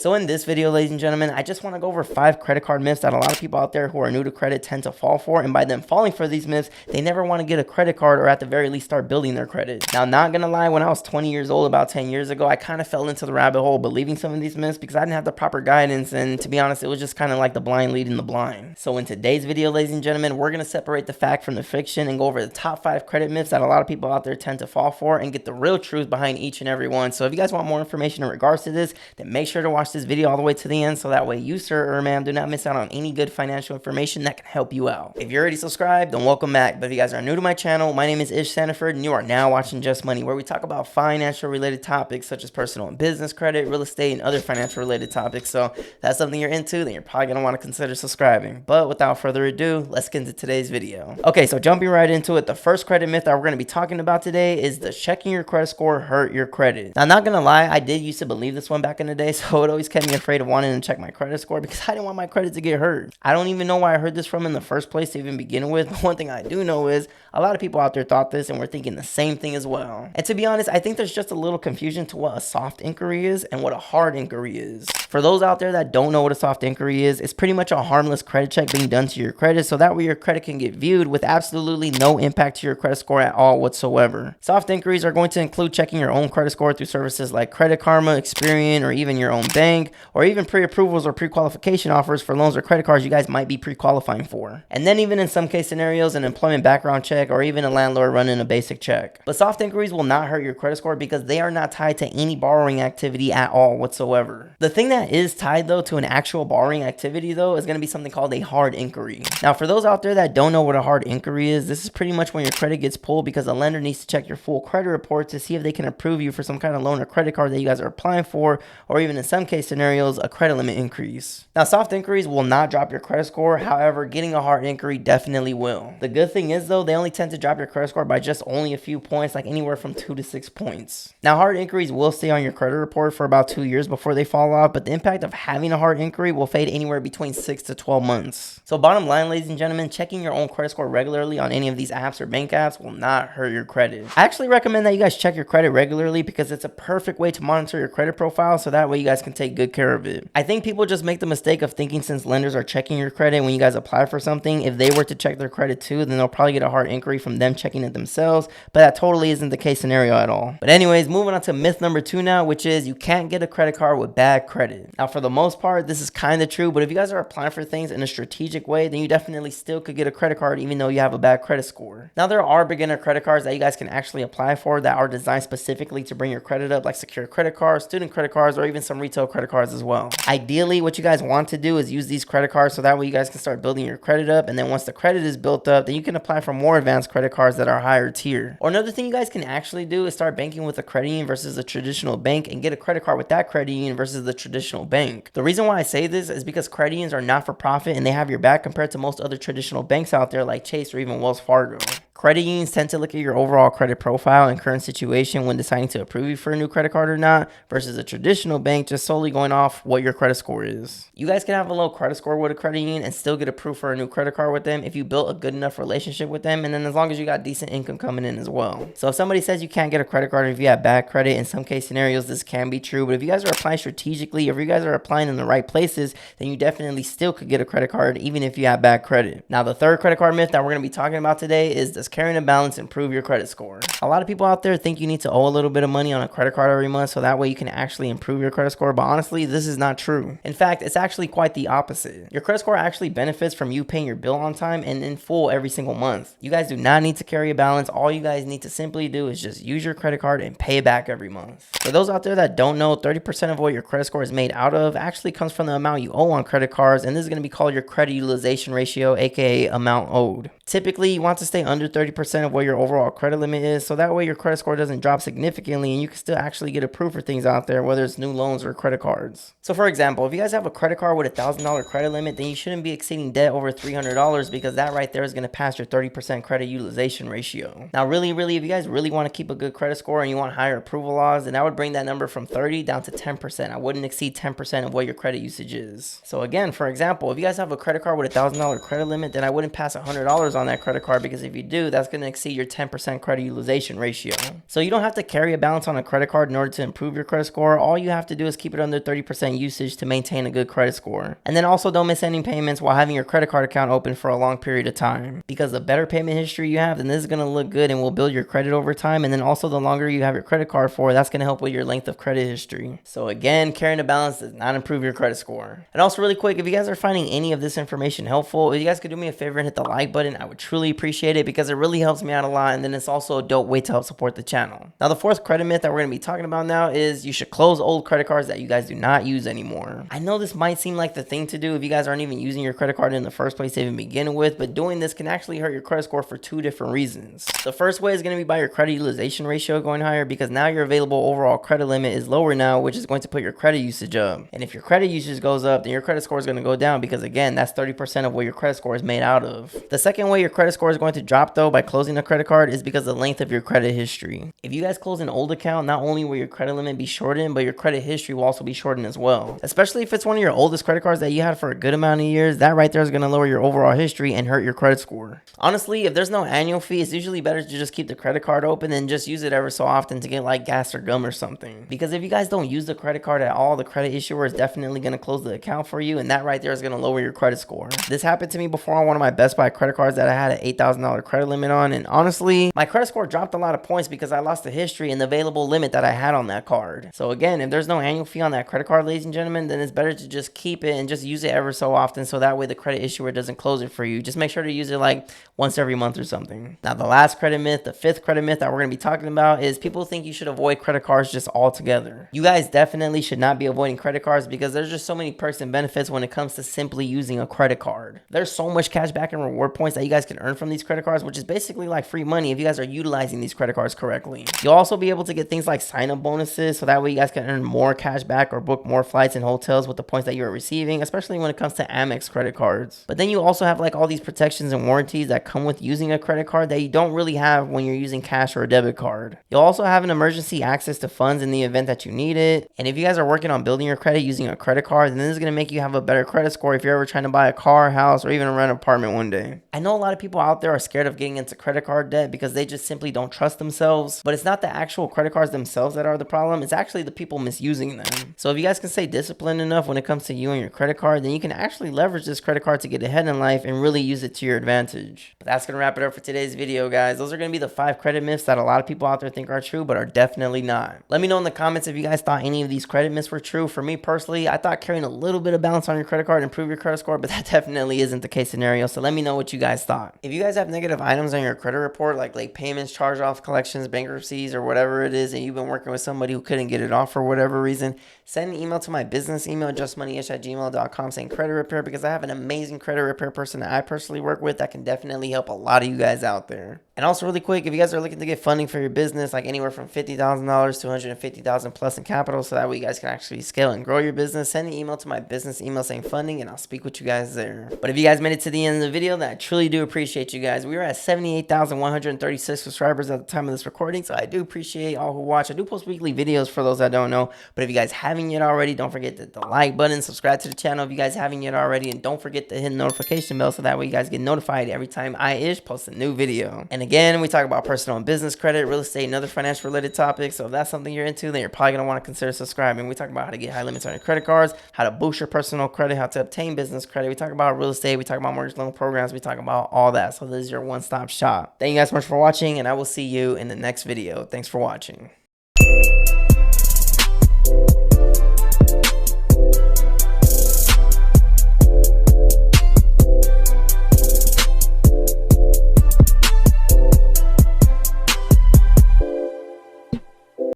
So in this video, ladies and gentlemen, I just want to go over 5 credit card myths that a lot of people out there who are new to credit tend to fall for, and by them falling for these myths, they never want to get a credit card or at the very least start building their credit. Now, not gonna lie, when I was 20 years old, about 10 years ago, I kind of fell into the rabbit hole believing some of these myths because I didn't have the proper guidance, and to be honest, it was just kind of like the blind leading the blind. So in today's video, ladies and gentlemen, we're gonna separate the fact from the fiction and go over the top 5 credit myths that a lot of people out there tend to fall for and get the real truth behind each and every one. So if you guys want more information in regards to this, then make sure to watch this video all the way to the end so that way you, sir or ma'am, do not miss out on any good financial information that can help you out. If you're already subscribed, then welcome back. But if you guys are new to my channel, my name is Ismael Sandiford and you are now watching Just Money, where we talk about financial related topics such as personal and business credit, real estate, and other financial related topics. So if that's something you're into, then you're probably going to want to consider subscribing. But without further ado, let's get into today's video. Okay, so jumping right into it, the first credit myth that we're going to be talking about today is does checking your credit score hurt your credit? Now, I'm not going to lie, I did used to believe this one back in the day, so it always kept me afraid of wanting to check my credit score because I didn't want my credit to get hurt. I don't even know why I heard this from in the first place to even begin with, but one thing I do know is a lot of people out there thought this and were thinking the same thing as well. And to be honest, I think there's just a little confusion to what a soft inquiry is and what a hard inquiry is. For those out there that don't know what a soft inquiry is, it's pretty much a harmless credit check being done to your credit so that way your credit can get viewed with absolutely no impact to your credit score at all whatsoever. Soft inquiries are going to include checking your own credit score through services like Credit Karma, Experian, or even your own bank, or even pre-approvals or pre-qualification offers for loans or credit cards you guys might be pre-qualifying for. And then even in some case scenarios, an employment background check or even a landlord running a basic check. But soft inquiries will not hurt your credit score because they are not tied to any borrowing activity at all whatsoever. The thing that is tied though to an actual borrowing activity though is going to be something called a hard inquiry. Now for those out there that don't know what a hard inquiry is, this is pretty much when your credit gets pulled because a lender needs to check your full credit report to see if they can approve you for some kind of loan or credit card that you guys are applying for, or even in some case scenarios a credit limit increase. Now soft inquiries will not drop your credit score, however getting a hard inquiry definitely will. The good thing is though, they only tend to drop your credit score by just only a few points, like anywhere from 2 to 6 points. Now hard inquiries will stay on your credit report for about 2 years before they fall off, but the impact of having a hard inquiry will fade anywhere between 6 to 12 months. So bottom line, ladies and gentlemen, checking your own credit score regularly on any of these apps or bank apps will not hurt your credit. I actually recommend that you guys check your credit regularly because it's a perfect way to monitor your credit profile so that way you guys can take good care of it. I think people just make the mistake of thinking since lenders are checking your credit when you guys apply for something, if they were to check their credit too, then they'll probably get a hard inquiry from them checking it themselves, but that totally isn't the case scenario at all. But anyways, moving on to myth number 2 now, which is you can't get a credit card with bad credit. Now for the most part, this is kind of true, but if you guys are applying for things in a strategic way, then you definitely still could get a credit card even though you have a bad credit score. Now there are beginner credit cards that you guys can actually apply for that are designed specifically to bring your credit up, like secure credit cards, student credit cards, or even some retail credit cards as well. Ideally, what you guys want to do is use these credit cards so that way you guys can start building your credit up, and then once the credit is built up, then you can apply for more advanced credit cards that are higher tier. Or another thing you guys can actually do is start banking with a credit union versus a traditional bank and get a credit card with that credit union versus the traditional bank. The reason why I say this is because credit unions are not for profit and they have your back compared to most other traditional banks out there like Chase or even Wells Fargo. Credit unions tend to look at your overall credit profile and current situation when deciding to approve you for a new credit card or not, versus a traditional bank just solely going off what your credit score is. You guys can have a low credit score with a credit union and still get approved for a new credit card with them if you built a good enough relationship with them, and then as long as you got decent income coming in as well. So if somebody says you can't get a credit card if you have bad credit, in some case scenarios this can be true, but if you guys are applying strategically, if you guys are applying in the right places, then you definitely still could get a credit card even if you have bad credit. Now the third credit card myth that we're going to be talking about today is does carrying a balance improve your credit score? A lot of people out there think you need to owe a little bit of money on a credit card every month so that way you can actually improve your credit score, but honestly this is not true. In fact, it's actually quite the opposite. Your credit score actually benefits from you paying your bill on time and in full every single month. You guys do not need to carry a balance. All you guys need to simply do is just use your credit card and pay it back every month. For those out there that don't know, 30% of what your credit score is made out of actually comes from the amount you owe on credit cards, and this is going to be called your credit utilization ratio, aka amount owed. Typically you want to stay under 30% of what your overall credit limit is, so that way your credit score doesn't drop significantly and you can still actually get approved for things out there, whether it's new loans or credit cards. So for example, if you guys have a credit card with a $1,000 credit limit, then you shouldn't be exceeding debt over $300 because that right there is going to pass your 30% credit utilization ratio. Now really if you guys really want to keep a good credit score and you want higher approval laws, then I would bring that number from 30 down to 10%. I wouldn't exceed 10% of what your credit usage is. So again, for example, if you guys have a credit card with a $1,000 credit limit, then I wouldn't pass $100 on that credit card, because if you do, do, that's going to exceed your 10% credit utilization ratio. So you don't have to carry a balance on a credit card in order to improve your credit score. All you have to do is keep it under 30% usage to maintain a good credit score. And then also don't miss any payments while having your credit card account open for a long period of time. Because the better payment history you have, then this is going to look good and will build your credit over time. And then also the longer you have your credit card for, that's going to help with your length of credit history. So again, carrying a balance does not improve your credit score. And also really quick, if you guys are finding any of this information helpful, if you guys could do me a favor and hit the like button, I would truly appreciate it because it really helps me out a lot. And then it's also a dope way to help support the channel. Now, the fourth credit myth that we're going to be talking about now is you should close old credit cards that you guys do not use anymore. I know this might seem like the thing to do if you guys aren't even using your credit card in the first place to even begin with, but doing this can actually hurt your credit score for two different reasons. The first way is going to be by your credit utilization ratio going higher because now your available overall credit limit is lower now, which is going to put your credit usage up. And if your credit usage goes up, then your credit score is going to go down because again, that's 30% of what your credit score is made out of. The second way your credit score is going to drop though by closing a credit card is because of the length of your credit history. If you guys close an old account, not only will your credit limit be shortened, but your credit history will also be shortened as well. Especially if it's one of your oldest credit cards that you had for a good amount of years, that right there is going to lower your overall history and hurt your credit score. Honestly, if there's no annual fee, it's usually better to just keep the credit card open and just use it ever so often to get like gas or gum or something. Because if you guys don't use the credit card at all, the credit issuer is definitely going to close the account for you, and that right there is going to lower your credit score. This happened to me before on one of my Best Buy credit cards that I had an $8,000 credit limit on, and honestly, my credit score dropped a lot of points because I lost the history and the available limit that I had on that card. So again, if there's no annual fee on that credit card, ladies and gentlemen, then it's better to just keep it and just use it ever so often so that way the credit issuer doesn't close it for you. Just make sure to use it like once every month or something. Now, the last credit myth, the fifth credit myth that we're going to be talking about is people think you should avoid credit cards just altogether. You guys definitely should not be avoiding credit cards because there's just so many perks and benefits when it comes to simply using a credit card. There's so much cash back and reward points that you guys can earn from these credit cards, which is basically like free money if you guys are utilizing these credit cards correctly. You'll also be able to get things like sign-up bonuses, so that way you guys can earn more cash back or book more flights and hotels with the points that you're receiving, especially when it comes to Amex credit cards. But then you also have like all these protections and warranties that come with using a credit card that you don't really have when you're using cash or a debit card. You'll also have an emergency access to funds in the event that you need it. And if you guys are working on building your credit using a credit card, then this is going to make you have a better credit score if you're ever trying to buy a car, house, or even rent an apartment one day. I know a lot of people out there are scared of getting into credit card debt because they just simply don't trust themselves, but it's not the actual credit cards themselves that are the problem. It's actually the people misusing them. So if you guys can stay disciplined enough when it comes to you and your credit card, then you can actually leverage this credit card to get ahead in life and really use it to your advantage. But that's going to wrap it up for today's video, guys. Those are going to be the 5 credit myths that a lot of people out there think are true, but are definitely not. Let me know in the comments if you guys thought any of these credit myths were true. For me personally, I thought carrying a little bit of balance on your credit card improve your credit score, but that definitely isn't the case scenario. So let me know what you guys thought. If you guys have negative items on your credit report, like late payments, charge-offs, collections, bankruptcies, or whatever it is, and you've been working with somebody who couldn't get it off for whatever reason, send an email to my business email, justmoneyish@gmail.com, saying credit repair, because I have an amazing credit repair person that I personally work with that can definitely help a lot of you guys out there. And also really quick, if you guys are looking to get funding for your business, like anywhere from $50,000 to $150,000 plus in capital, so that way you guys can actually scale and grow your business, send an email to my business email saying funding, and I'll speak with you guys there. But if you guys made it to the end of the video, then I truly do appreciate you guys. We were at 78,136 subscribers at the time of this recording, so I do appreciate all who watch. I do post weekly videos for those that don't know, but if you guys haven't yet already, don't forget to hit the like button, subscribe to the channel if you guys haven't yet already, and don't forget to hit the notification bell so that way you guys get notified every time I post a new video. And again, we talk about personal and business credit, real estate, and other financial related topics. So if that's something you're into, then you're probably going to want to consider subscribing. We talk about how to get high limits on your credit cards, how to boost your personal credit, how to obtain business credit. We talk about real estate. We talk about mortgage loan programs. We talk about all that. So this is your one-stop shop. Thank you guys so much for watching, and I will see you in the next video. Thanks for watching.